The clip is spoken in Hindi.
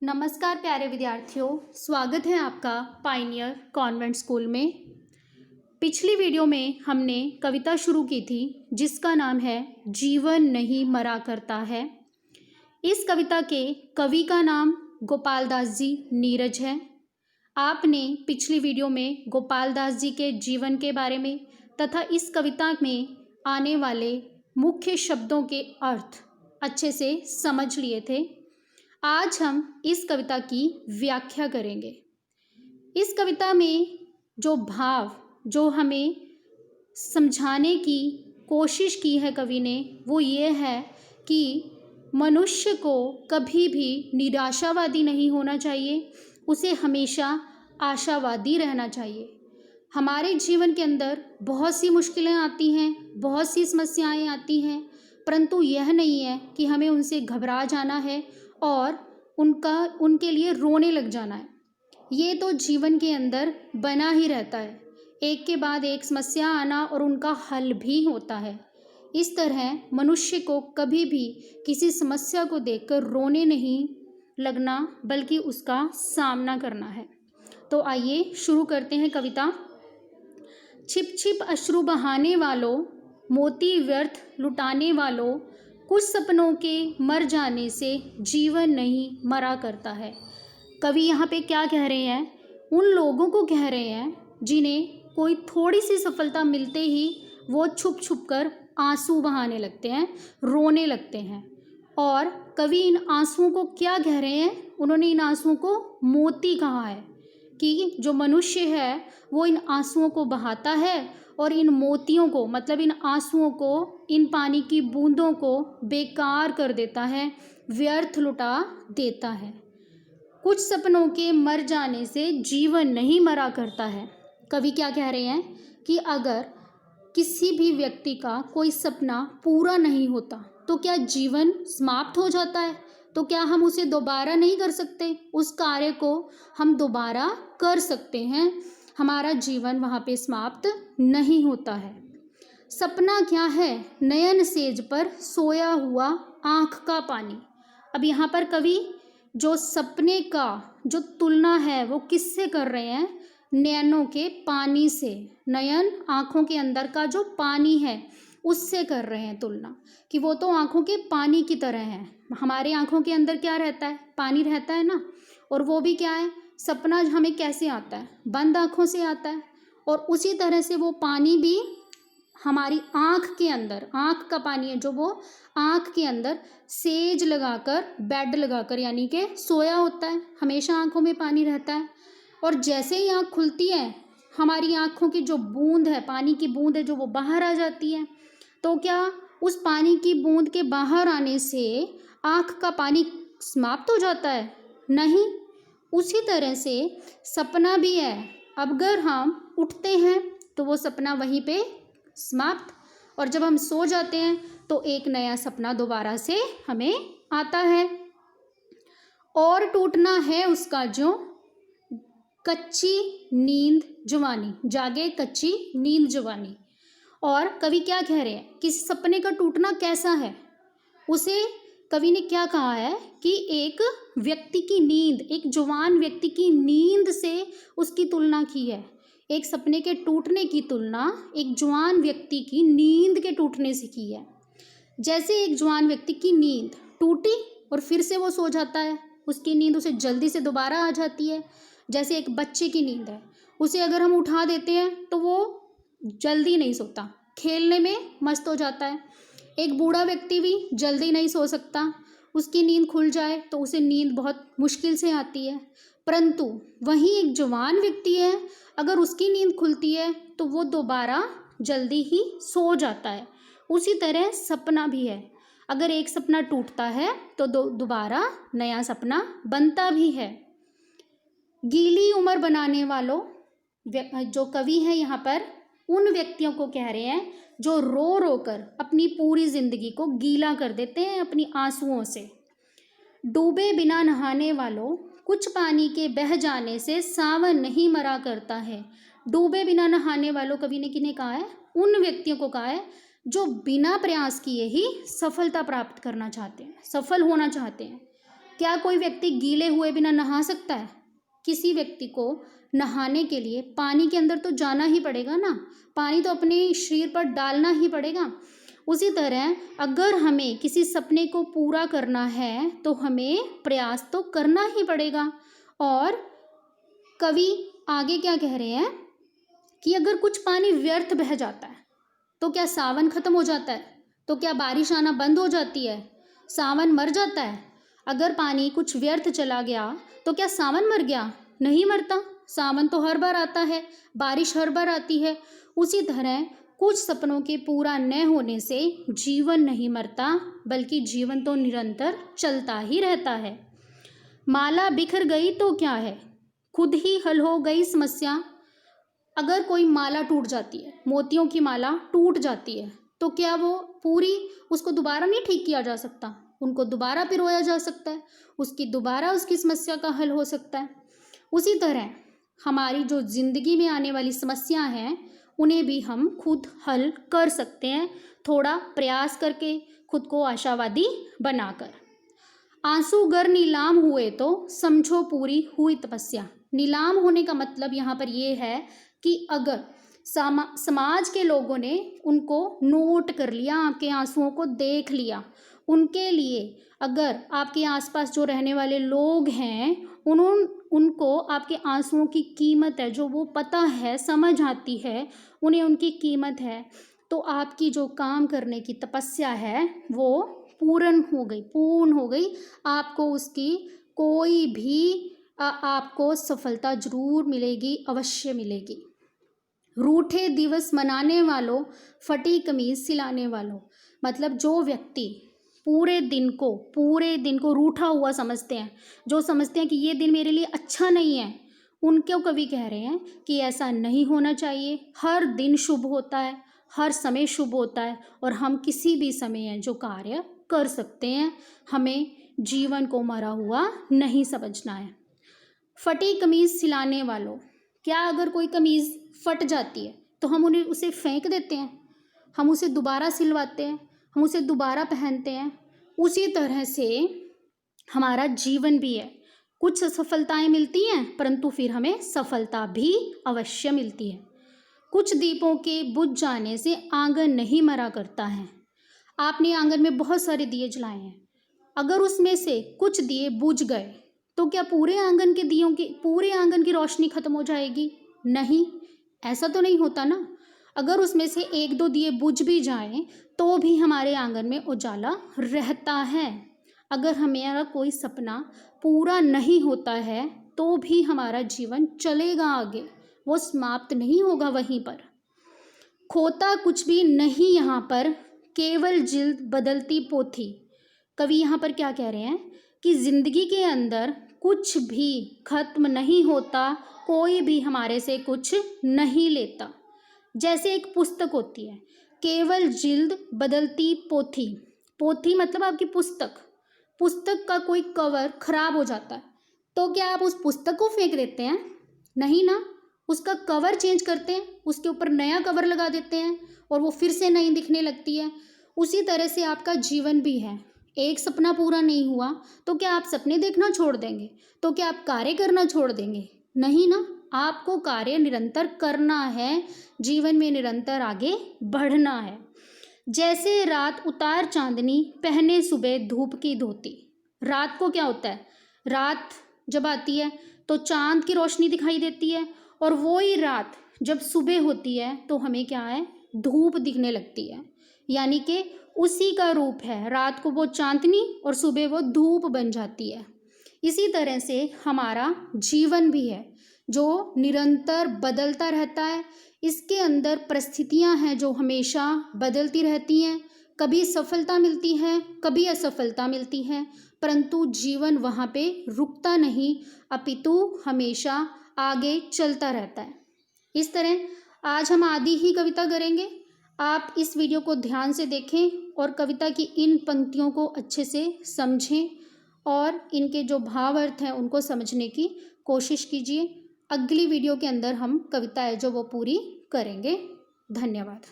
नमस्कार प्यारे विद्यार्थियों, स्वागत है आपका पाइनियर कॉन्वेंट स्कूल में। पिछली वीडियो में हमने कविता शुरू की थी जिसका नाम है जीवन नहीं मरा करता है। इस कविता के कवि का नाम गोपाल दास जी नीरज है। आपने पिछली वीडियो में गोपाल दास जी के जीवन के बारे में तथा इस कविता में आने वाले मुख्य शब्दों के अर्थ अच्छे से समझ लिए थे। आज हम इस कविता की व्याख्या करेंगे। इस कविता में जो भाव जो हमें समझाने की कोशिश की है कवि ने वो ये है कि मनुष्य को कभी भी निराशावादी नहीं होना चाहिए, उसे हमेशा आशावादी रहना चाहिए। हमारे जीवन के अंदर बहुत सी मुश्किलें आती हैं, बहुत सी समस्याएं आती हैं, परंतु यह नहीं है कि हमें उनसे घबरा जाना है और उनके लिए रोने लग जाना है। ये तो जीवन के अंदर बना ही रहता है, एक के बाद एक समस्या आना और उनका हल भी होता है। इस तरह मनुष्य को कभी भी किसी समस्या को देखकर रोने नहीं लगना बल्कि उसका सामना करना है। तो आइए शुरू करते हैं कविता। छिप छिप अश्रु बहाने वालों, मोती व्यर्थ लुटाने वालों, कुछ सपनों के मर जाने से जीवन नहीं मरा करता है। कवि यहाँ पे क्या कह रहे हैं? उन लोगों को कह रहे हैं जिन्हें कोई थोड़ी सी सफलता मिलते ही वो छुप छुप कर आंसू बहाने लगते हैं, रोने लगते हैं। और कवि इन आंसुओं को क्या कह रहे हैं? उन्होंने इन आंसुओं को मोती कहा है कि जो मनुष्य है वो इन आंसुओं को बहाता है और इन मोतियों को मतलब इन आंसुओं को, इन पानी की बूंदों को बेकार कर देता है, व्यर्थ लुटा देता है। कुछ सपनों के मर जाने से जीवन नहीं मरा करता है। कवि क्या कह रहे हैं कि अगर किसी भी व्यक्ति का कोई सपना पूरा नहीं होता तो क्या जीवन समाप्त हो जाता है? तो क्या हम उसे दोबारा नहीं कर सकते? उस कार्य को हम दोबारा कर सकते हैं, हमारा जीवन वहाँ पे समाप्त नहीं होता है। सपना क्या है? नयन सेज पर सोया हुआ आँख का पानी। अब यहाँ पर कवि जो सपने का जो तुलना है वो किससे कर रहे हैं? नयनों के पानी से। नयन आँखों के अंदर का जो पानी है उससे कर रहे हैं तुलना, कि वो तो आँखों के पानी की तरह है। हमारे आँखों के अंदर क्या रहता है? पानी रहता है ना। और वो भी क्या है? सपना हमें कैसे आता है? बंद आँखों से आता है। और उसी तरह से वो पानी भी हमारी आँख के अंदर, आँख का पानी है जो वो आँख के अंदर सेज लगाकर, बेड लगाकर यानी कि सोया होता है, हमेशा आँखों में पानी रहता है। और जैसे ही आँख खुलती है हमारी आँखों की जो बूंद है, पानी की बूंद है जो वो बाहर आ जाती है। तो क्या उस पानी की बूंद के बाहर आने से आँख का पानी समाप्त हो जाता है? नहीं। उसी तरह से सपना भी है, अगर हम उठते हैं तो वो सपना वहीं पे समाप्त, और जब हम सो जाते हैं तो एक नया सपना दोबारा से हमें आता है। और टूटना है उसका जो कच्ची नींद जवानी, जागे कच्ची नींद जवानी। और कवि क्या कह रहे हैं कि सपने का टूटना कैसा है? उसे कवि ने क्या कहा है कि एक व्यक्ति की नींद, एक जवान व्यक्ति की नींद से उसकी तुलना की है। एक सपने के टूटने की तुलना एक जवान व्यक्ति की नींद के टूटने से की है। जैसे एक जवान व्यक्ति की नींद टूटी और फिर से वो सो जाता है, उसकी नींद उसे जल्दी से दोबारा आ जाती है। जैसे एक बच्चे की नींद है, उसे अगर हम उठा देते हैं तो वो जल्दी नहीं सोता, खेलने में मस्त हो जाता है। एक बूढ़ा व्यक्ति भी जल्दी नहीं सो सकता, उसकी नींद खुल जाए तो उसे नींद बहुत मुश्किल से आती है। परंतु वहीं एक जवान व्यक्ति है, अगर उसकी नींद खुलती है तो वो दोबारा जल्दी ही सो जाता है। उसी तरह सपना भी है, अगर एक सपना टूटता है तो दोबारा नया सपना बनता भी है। गीली उम्र बनाने वालों, जो कवि है यहाँ पर उन व्यक्तियों को कह रहे हैं जो रो रो कर अपनी पूरी जिंदगी को गीला कर देते हैं अपनी आंसुओं से। डूबे बिना नहाने वालों, कुछ पानी के बह जाने से सावन नहीं मरा करता है। डूबे बिना नहाने वालों, कवि ने किन्हें कहा है? उन व्यक्तियों को कहा है जो बिना प्रयास किए ही सफलता प्राप्त करना चाहते हैं, सफल होना चाहते हैं। क्या कोई व्यक्ति गीले हुए बिना नहा सकता है? किसी व्यक्ति को नहाने के लिए पानी के अंदर तो जाना ही पड़ेगा ना, पानी तो अपने शरीर पर डालना ही पड़ेगा। उसी तरह अगर हमें किसी सपने को पूरा करना है तो हमें प्रयास तो करना ही पड़ेगा। और कवि आगे क्या कह रहे हैं कि अगर कुछ पानी व्यर्थ बह जाता है तो क्या सावन खत्म हो जाता है? तो क्या बारिश आना बंद हो जाती है? सावन मर जाता है? अगर पानी कुछ व्यर्थ चला गया तो क्या सावन मर गया? नहीं मरता। सावन तो हर बार आता है, बारिश हर बार आती है। उसी तरह कुछ सपनों के पूरा न होने से जीवन नहीं मरता, बल्कि जीवन तो निरंतर चलता ही रहता है। माला बिखर गई तो क्या है, खुद ही हल हो गई समस्या। अगर कोई माला टूट जाती है, मोतियों की माला टूट जाती है, तो क्या वो पूरी उसको दोबारा नहीं ठीक किया जा सकता? उनको दोबारा पिरोया जा सकता है, उसकी समस्या का हल हो सकता है। उसी तरह हमारी जो ज़िंदगी में आने वाली समस्या हैं उन्हें भी हम खुद हल कर सकते हैं, थोड़ा प्रयास करके, खुद को आशावादी बनाकर। आंसू गर नीलाम हुए तो समझो पूरी हुई तपस्या। नीलाम होने का मतलब यहाँ पर ये है कि अगर समाज के लोगों ने उनको नोट कर लिया, आपके आंसुओं को देख लिया, उनके लिए अगर आपके आसपास जो रहने वाले लोग हैं उनको आपके आंसुओं की कीमत है, जो वो पता है, समझ आती है, उन्हें उनकी कीमत है, तो आपकी जो काम करने की तपस्या है वो पूर्ण हो गई। आपको उसकी कोई भी आपको सफलता जरूर मिलेगी, अवश्य मिलेगी। रूठे दिवस मनाने वालों, फटी कमीज सिलाने वालों, मतलब जो व्यक्ति पूरे दिन को रूठा हुआ समझते हैं, जो समझते हैं कि ये दिन मेरे लिए अच्छा नहीं है, उनको कवि कह रहे हैं कि ऐसा नहीं होना चाहिए। हर दिन शुभ होता है, हर समय शुभ होता है, और हम किसी भी समय जो कार्य कर सकते हैं। हमें जीवन को मरा हुआ नहीं समझना है। फटी कमीज सिलाने वालों, क्या अगर कोई कमीज़ फट जाती है तो हम उसे फेंक देते हैं? हम उसे दोबारा सिलवाते हैं, हम उसे दोबारा पहनते हैं। उसी तरह से हमारा जीवन भी है। कुछ सफलताएं मिलती हैं, परंतु फिर हमें सफलता भी अवश्य मिलती है। कुछ दीपों के बुझ जाने से आंगन नहीं मरा करता है। आपने आंगन में बहुत सारे दिए जलाए हैं, अगर उसमें से कुछ दिए बुझ गए तो क्या पूरे आंगन की रोशनी खत्म हो जाएगी? नहीं, ऐसा तो नहीं होता ना। अगर उसमें से एक दो दिए बुझ भी जाएं तो भी हमारे आंगन में उजाला रहता है। अगर हमारा कोई सपना पूरा नहीं होता है तो भी हमारा जीवन चलेगा आगे, वो समाप्त नहीं होगा वहीं पर। खोता कुछ भी नहीं यहाँ पर, केवल जिल्द बदलती पोथी। कवि यहाँ पर क्या कह रहे हैं कि जिंदगी के अंदर कुछ भी खत्म नहीं होता, कोई भी हमारे से कुछ नहीं लेता। जैसे एक पुस्तक होती है, केवल जिल्द बदलती पोथी। पोथी मतलब आपकी पुस्तक का कोई कवर खराब हो जाता है तो क्या आप उस पुस्तक को फेंक देते हैं? नहीं ना, उसका कवर चेंज करते हैं, उसके ऊपर नया कवर लगा देते हैं और वो फिर से नई दिखने लगती है। उसी तरह से आपका जीवन भी है। एक सपना पूरा नहीं हुआ तो क्या आप सपने देखना छोड़ देंगे? तो क्या आप कार्य करना छोड़ देंगे? नहीं ना, आपको कार्य निरंतर करना है, जीवन में निरंतर आगे बढ़ना है। जैसे रात उतार चांदनी, पहने सुबह धूप की धोती। रात को क्या होता है, रात जब आती है तो चांद की रोशनी दिखाई देती है, और वो ही रात जब सुबह होती है तो हमें क्या है, धूप दिखने लगती है। यानी कि उसी का रूप है, रात को वो चांदनी और सुबह वो धूप बन जाती है। इसी तरह से हमारा जीवन भी है जो निरंतर बदलता रहता है। इसके अंदर परिस्थितियां हैं जो हमेशा बदलती रहती हैं, कभी सफलता मिलती है, कभी असफलता मिलती है, परंतु जीवन वहाँ पे रुकता नहीं, अपितु हमेशा आगे चलता रहता है। इस तरह आज हम आधी ही कविता करेंगे। आप इस वीडियो को ध्यान से देखें और कविता की इन पंक्तियों को अच्छे से समझें और इनके जो भाव अर्थ हैं उनको समझने की कोशिश कीजिए। अगली वीडियो के अंदर हम कविता है जो वो पूरी करेंगे। धन्यवाद।